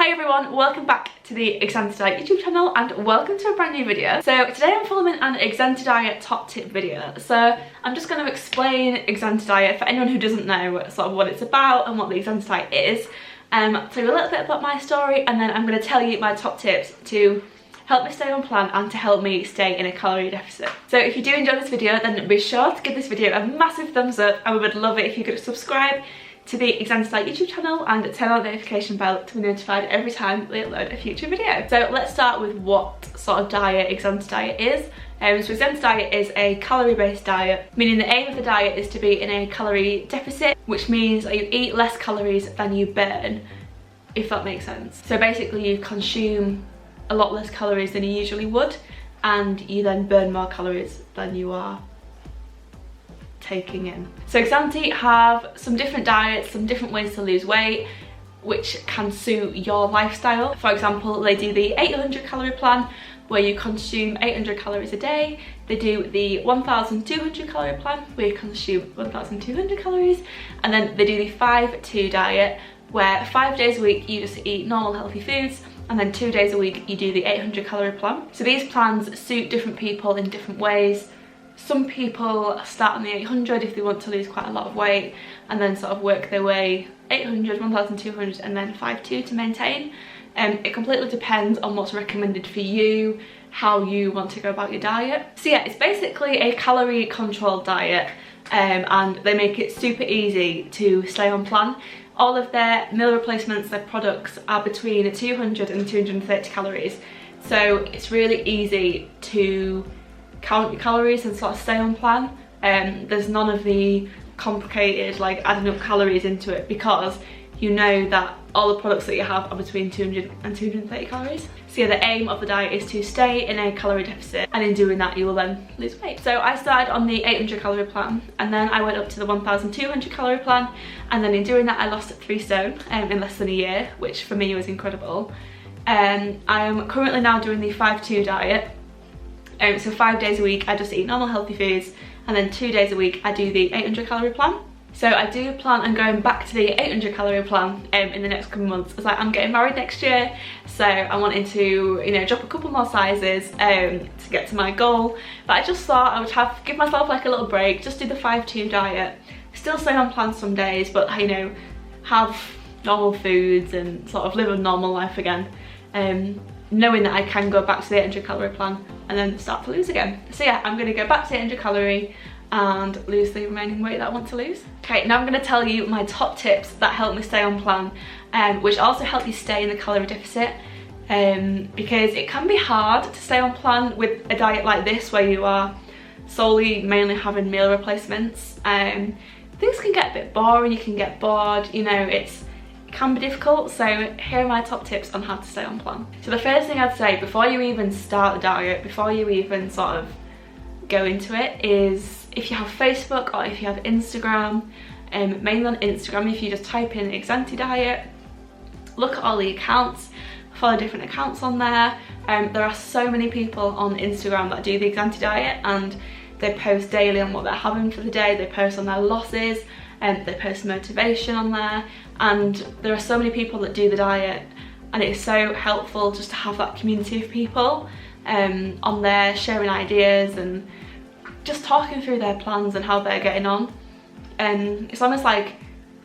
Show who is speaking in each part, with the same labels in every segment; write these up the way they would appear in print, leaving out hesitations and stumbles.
Speaker 1: Hi everyone, welcome back to the Exante Diet YouTube channel and welcome to a brand new video. So today I'm filming an Exante Diet top tip video. So I'm just going to explain Exante Diet for anyone who doesn't know sort of what it's about and what the Exante Diet is. Tell you a little bit about my story, and then I'm going to tell you my top tips to help me stay on plan and to help me stay in a calorie deficit. So if you do enjoy this video, then be sure to give this video a massive thumbs up, and we would love it if you could subscribe to the Exante Diet YouTube channel and turn on the notification bell to be notified every time we upload a future video. So let's start with what sort of diet Exante Diet is. So Exante Diet is a calorie-based diet, meaning the aim of the diet is to be in a calorie deficit, which means that you eat less calories than you burn, if that makes sense. So basically you consume a lot less calories than you usually would, and you then burn more calories than you are taking in. So Exante have some different diets, some different ways to lose weight, which can suit your lifestyle. For example, they do the 800 calorie plan, where you consume 800 calories a day. They do the 1200 calorie plan, where you consume 1200 calories. And then they do the 5-2 diet, where 5 days a week you just eat normal healthy foods, and then 2 days a week you do the 800 calorie plan. So these plans suit different people in different ways. Some people start on the 800 if they want to lose quite a lot of weight, and then sort of work their way 800, 1200 and then 5-2 to maintain. It completely depends on what's recommended for you, how you want to go about your diet. So yeah, it's basically a calorie controlled diet, and they make it super easy to stay on plan. All of their meal replacements, their products, are between 200 and 230 calories. So it's really easy to count your calories and sort of stay on plan. There's none of the complicated like adding up calories into it, because you know that all the products that you have are between 200 and 230 calories. So yeah, the aim of the diet is to stay in a calorie deficit, and in doing that you will then lose weight. So I started on the 800 calorie plan, and then I went up to the 1200 calorie plan, and then in doing that I lost 3 stone in less than a year, which for me was incredible. I am currently now doing the 5-2 diet. So 5 days a week I just eat normal healthy foods, and then 2 days a week I do the 800 calorie plan. So I do plan on going back to the 800 calorie plan in the next couple of months, as I'm getting married next year, so I'm wanting to, you know, drop a couple more sizes to get to my goal. But I just thought I would give myself like a little break, just do the 5-2 diet, still stay on plan some days, but you know, have normal foods and sort of live a normal life again, knowing that I can go back to the 800 calorie plan and then start to lose again. So yeah, I'm going to go back to the 800 calorie and lose the remaining weight that I want to lose. Okay, now I'm going to tell you my top tips that help me stay on plan, which also help you stay in the calorie deficit, because it can be hard to stay on plan with a diet like this, where you are solely mainly having meal replacements. Things can get a bit boring, you can get bored, you know, it can be difficult. So here are my top tips on how to stay on plan. So the first thing I'd say before you even start the diet, before you even sort of go into it, is if you have Facebook or if you have Instagram, mainly on Instagram, if you just type in Exante Diet, look at all the accounts, follow different accounts on there. There are so many people on Instagram that do the Exante Diet, and they post daily on what they're having for the day, they post on their losses, and they post motivation on there, and there are so many people that do the diet, and it's so helpful just to have that community of people on there sharing ideas and just talking through their plans and how they're getting on. And it's almost like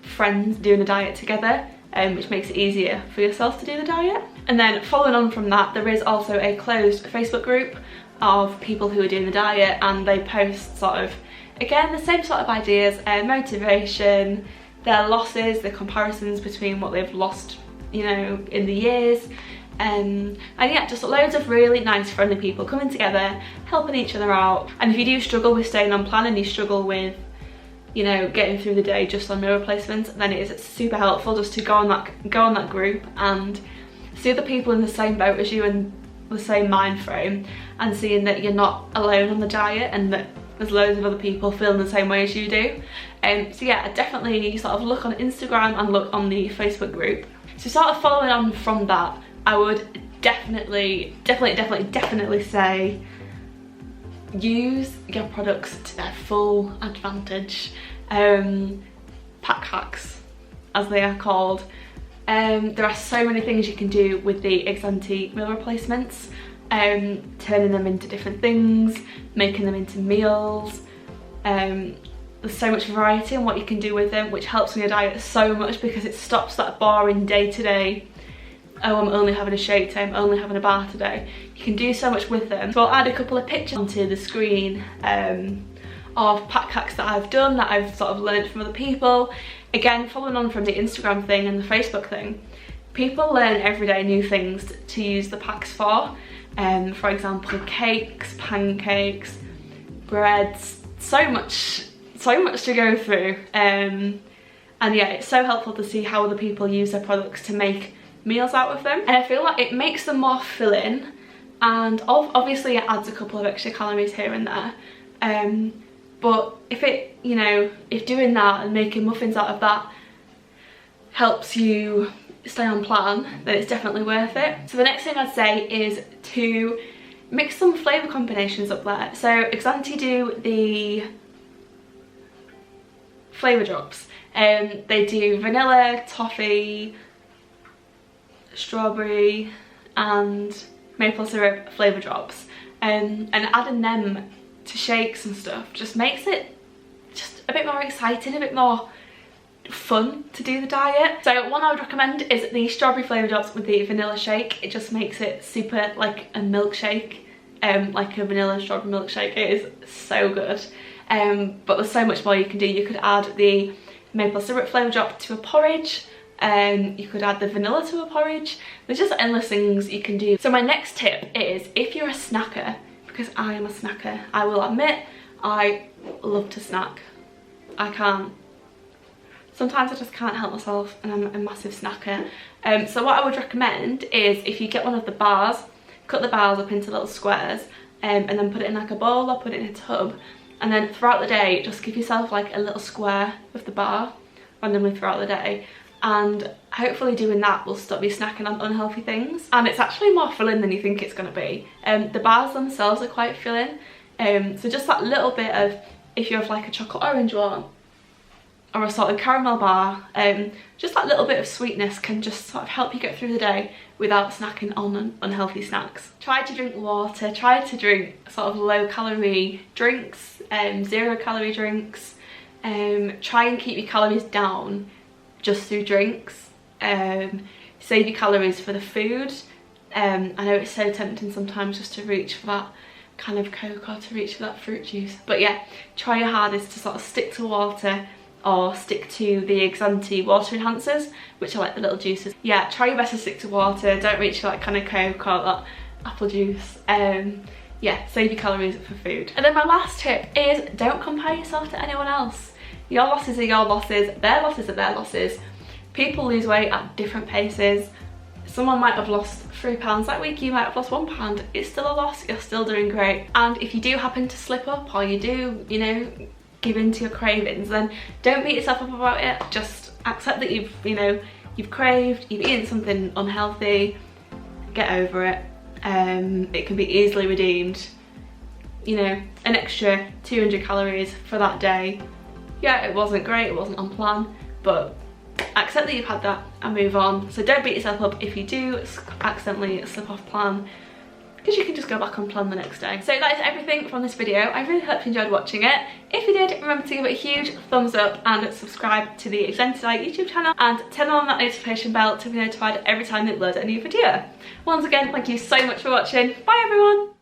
Speaker 1: friends doing the diet together, which makes it easier for yourself to do the diet. And then following on from that, there is also a closed Facebook group of people who are doing the diet, and they post sort of, again, the same sort of ideas, motivation, their losses, the comparisons between what they've lost, you know, in the years. And yeah, just loads of really nice friendly people coming together, helping each other out. And if you do struggle with staying on plan and you struggle with, you know, getting through the day just on meal replacements, then it is super helpful just to go on that group and see other people in the same boat as you and the same mind frame, and seeing that you're not alone on the diet and that there's loads of other people feeling the same way as you do. So yeah, definitely sort of look on Instagram and look on the Facebook group. So sort of following on from that, I would definitely say use your products to their full advantage. Pack hacks, as they are called, There are so many things you can do with the exante meal replacements, turning them into different things, making them into meals. There's so much variety in what you can do with them, which helps on your diet so much because it stops that boring day-to-day, oh, I'm only having a shake today, I'm only having a bar today. You can do so much with them. So I'll add a couple of pictures onto the screen of pack hacks that I've done, that I've sort of learned from other people. Again, following on from the Instagram thing and the Facebook thing, people learn every day new things to use the packs for. For example, cakes, pancakes, breads, so much to go through. And yeah, it's so helpful to see how other people use their products to make meals out of them. And I feel like it makes them more filling, and obviously it adds a couple of extra calories here and there. But if it, you know, if doing that and making muffins out of that helps you stay on plan, then it's definitely worth it. So the next thing I'd say is to mix some flavour combinations up there. So exante do the flavour drops. They do vanilla, toffee, strawberry and maple syrup flavour drops. And adding them to shakes and stuff just makes it just a bit more exciting, a bit more fun to do the diet. So one I would recommend is the strawberry flavour drops with the vanilla shake. It just makes it super like a milkshake, like a vanilla strawberry milkshake. It is so good. But there's so much more you can do. You could add the maple syrup flavour drop to a porridge. You could add the vanilla to a porridge. There's just endless things you can do. So my next tip is, if you're a snacker, because I am a snacker, I will admit, I love to snack. I can't. Sometimes I just can't help myself, and I'm a massive snacker. So what I would recommend is, if you get one of the bars, cut the bars up into little squares, and then put it in like a bowl or put it in a tub, and then throughout the day just give yourself like a little square of the bar randomly throughout the day, and hopefully doing that will stop you snacking on unhealthy things. And it's actually more filling than you think it's going to be. The bars themselves are quite filling, so just that little bit of, if you have like a chocolate orange one or a salted caramel bar, just that little bit of sweetness can just sort of help you get through the day without snacking on unhealthy snacks. Try to drink water, try to drink sort of low calorie drinks, 0 calorie drinks. Try and keep your calories down just through drinks. Save your calories for the food. I know it's so tempting sometimes just to reach for that kind of Coke or to reach for that fruit juice, but yeah, try your hardest to sort of stick to water, or stick to the exante water enhancers, which are like the little juices. Yeah, try your best to stick to water, don't reach for that kind of Coke or that apple juice. Yeah, save your calories for food. And then my last tip is, don't compare yourself to anyone else. Your losses are your losses, their losses are their losses. People lose weight at different paces. Someone might have lost 3 pounds that week, you might have lost 1 pound. It's still a loss, you're still doing great. And if you do happen to slip up, or you do, you know, give in to your cravings, then don't beat yourself up about it. Just accept that you've craved, you've eaten something unhealthy, get over it. It can be easily redeemed. You know, an extra 200 calories for that day. Yeah, it wasn't great, it wasn't on plan, but accept that you've had that and move on. So don't beat yourself up if you do accidentally slip off plan, because you can just go back on plan the next day. So that is everything from this video. I really hope you enjoyed watching it. If you did, remember to give it a huge thumbs up and subscribe to the Exante YouTube channel, and turn on that notification bell to be notified every time we upload a new video. Once again, thank you so much for watching. Bye everyone!